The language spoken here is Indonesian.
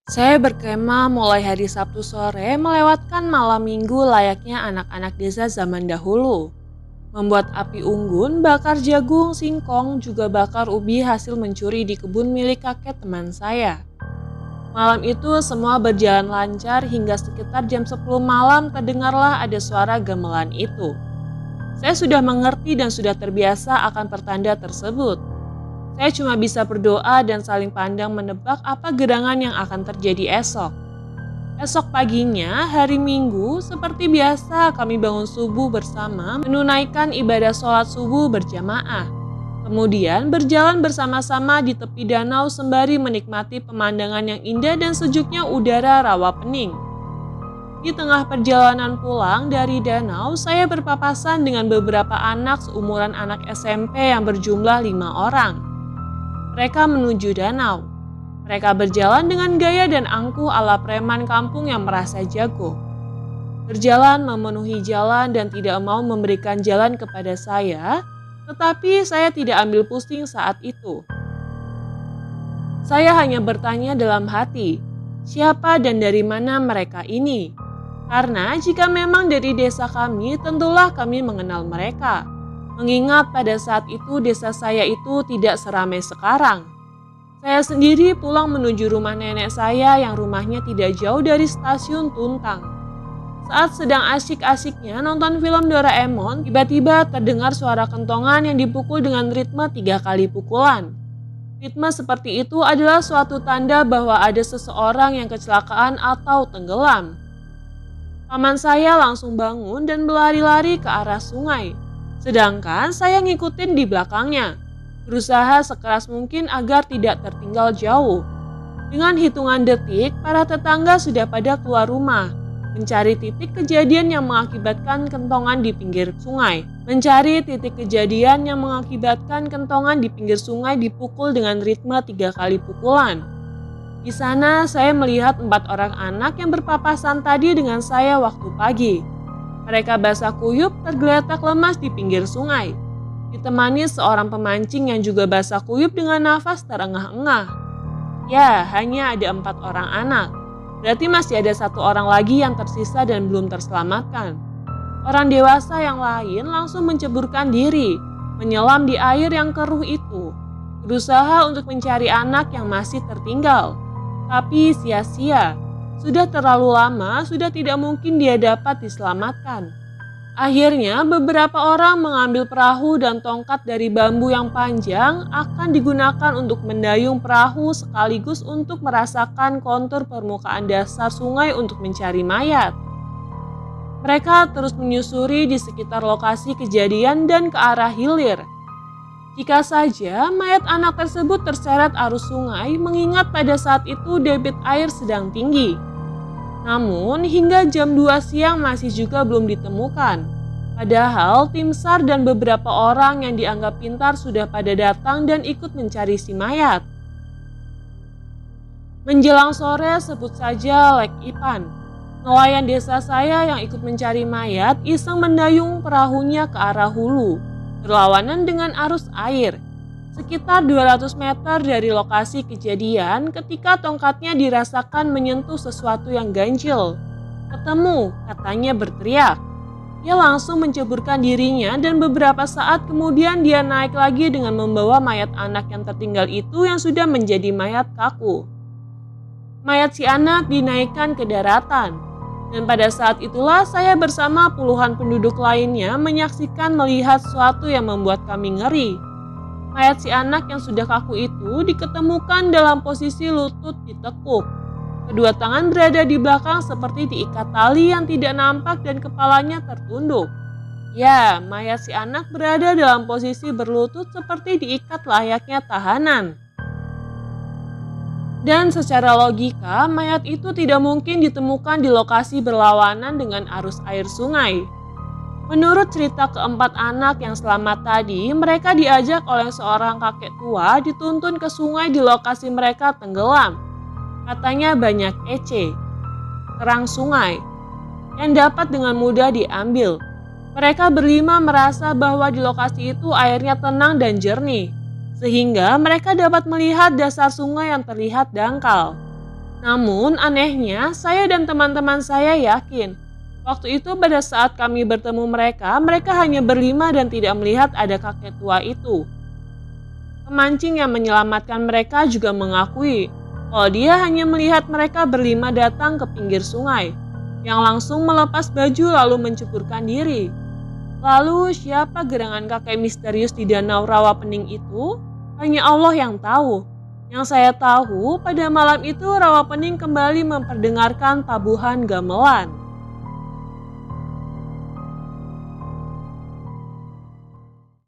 Saya berkemah mulai hari Sabtu sore melewatkan malam minggu layaknya anak-anak desa zaman dahulu. Membuat api unggun, bakar jagung, singkong, juga bakar ubi hasil mencuri di kebun milik kakek teman saya. Malam itu semua berjalan lancar hingga sekitar jam 10 malam terdengarlah ada suara gamelan itu. Saya sudah mengerti dan sudah terbiasa akan pertanda tersebut. Saya cuma bisa berdoa dan saling pandang menebak apa gerangan yang akan terjadi esok. Esok paginya, hari Minggu, seperti biasa kami bangun subuh bersama menunaikan ibadah sholat subuh berjamaah. Kemudian berjalan bersama-sama di tepi danau sembari menikmati pemandangan yang indah dan sejuknya udara rawa pening. Di tengah perjalanan pulang dari danau, saya berpapasan dengan beberapa anak seumuran anak SMP yang berjumlah 5 orang. Mereka menuju danau. Mereka berjalan dengan gaya dan angkuh ala preman kampung yang merasa jago. Berjalan memenuhi jalan dan tidak mau memberikan jalan kepada saya, tetapi saya tidak ambil pusing saat itu. Saya hanya bertanya dalam hati, siapa dan dari mana mereka ini? Karena jika memang dari desa kami, tentulah kami mengenal mereka. Mengingat pada saat itu desa saya itu tidak seramai sekarang. Saya sendiri pulang menuju rumah nenek saya yang rumahnya tidak jauh dari stasiun Tuntang. Saat sedang asyik-asyiknya nonton film Doraemon, tiba-tiba terdengar suara kentongan yang dipukul dengan ritme 3 kali pukulan. Ritme seperti itu adalah suatu tanda bahwa ada seseorang yang kecelakaan atau tenggelam. Paman saya langsung bangun dan berlari-lari ke arah sungai. Sedangkan saya ngikutin di belakangnya, berusaha sekeras mungkin agar tidak tertinggal jauh. Dengan hitungan detik, para tetangga sudah pada keluar rumah, mencari titik kejadian yang mengakibatkan kentongan di pinggir sungai. Dipukul dengan ritme 3 kali pukulan. Di sana saya melihat 4 orang anak yang berpapasan tadi dengan saya waktu pagi. Mereka basah kuyup tergeletak lemas di pinggir sungai, ditemani seorang pemancing yang juga basah kuyup dengan nafas terengah-engah. Ya, hanya ada 4 orang anak. Berarti masih ada 1 orang lagi yang tersisa dan belum terselamatkan. Orang dewasa yang lain langsung menceburkan diri, menyelam di air yang keruh itu, berusaha untuk mencari anak yang masih tertinggal. Tapi sia-sia. Sudah terlalu lama, sudah tidak mungkin dia dapat diselamatkan. Akhirnya beberapa orang mengambil perahu dan tongkat dari bambu yang panjang akan digunakan untuk mendayung perahu sekaligus untuk merasakan kontur permukaan dasar sungai untuk mencari mayat. Mereka terus menyusuri di sekitar lokasi kejadian dan ke arah hilir. Jika saja mayat anak tersebut terseret arus sungai mengingat pada saat itu debit air sedang tinggi. Namun hingga jam 2 siang masih juga belum ditemukan. Padahal tim SAR dan beberapa orang yang dianggap pintar sudah pada datang dan ikut mencari si mayat. Menjelang sore sebut saja Lek Ipan. Nelayan desa saya yang ikut mencari mayat iseng mendayung perahunya ke arah hulu, berlawanan dengan arus air. Sekitar 200 meter dari lokasi kejadian ketika tongkatnya dirasakan menyentuh sesuatu yang ganjil. Ketemu, katanya berteriak. Dia langsung menceburkan dirinya dan beberapa saat kemudian dia naik lagi dengan membawa mayat anak yang tertinggal itu yang sudah menjadi mayat kaku. Mayat si anak dinaikkan ke daratan. Dan pada saat itulah saya bersama puluhan penduduk lainnya menyaksikan melihat sesuatu yang membuat kami ngeri. Mayat si anak yang sudah kaku itu diketemukan dalam posisi lutut ditekuk. Kedua tangan berada di belakang seperti diikat tali yang tidak nampak dan kepalanya tertunduk. Ya, mayat si anak berada dalam posisi berlutut seperti diikat layaknya tahanan. Dan secara logika, mayat itu tidak mungkin ditemukan di lokasi berlawanan dengan arus air sungai. Menurut cerita keempat anak yang selamat tadi, mereka diajak oleh seorang kakek tua dituntun ke sungai di lokasi mereka tenggelam. Katanya banyak ece, kerang sungai, yang dapat dengan mudah diambil. Mereka berlima merasa bahwa di lokasi itu airnya tenang dan jernih, sehingga mereka dapat melihat dasar sungai yang terlihat dangkal. Namun anehnya, saya dan teman-teman saya yakin waktu itu pada saat kami bertemu mereka, mereka hanya berlima dan tidak melihat ada kakek tua itu. Pemancing yang menyelamatkan mereka juga mengakui kalau dia hanya melihat mereka berlima datang ke pinggir sungai, yang langsung melepas baju lalu mencukurkan diri. Lalu siapa gerangan kakek misterius di danau Rawapening itu? Hanya Allah yang tahu. Yang saya tahu, pada malam itu Rawapening kembali memperdengarkan tabuhan gamelan.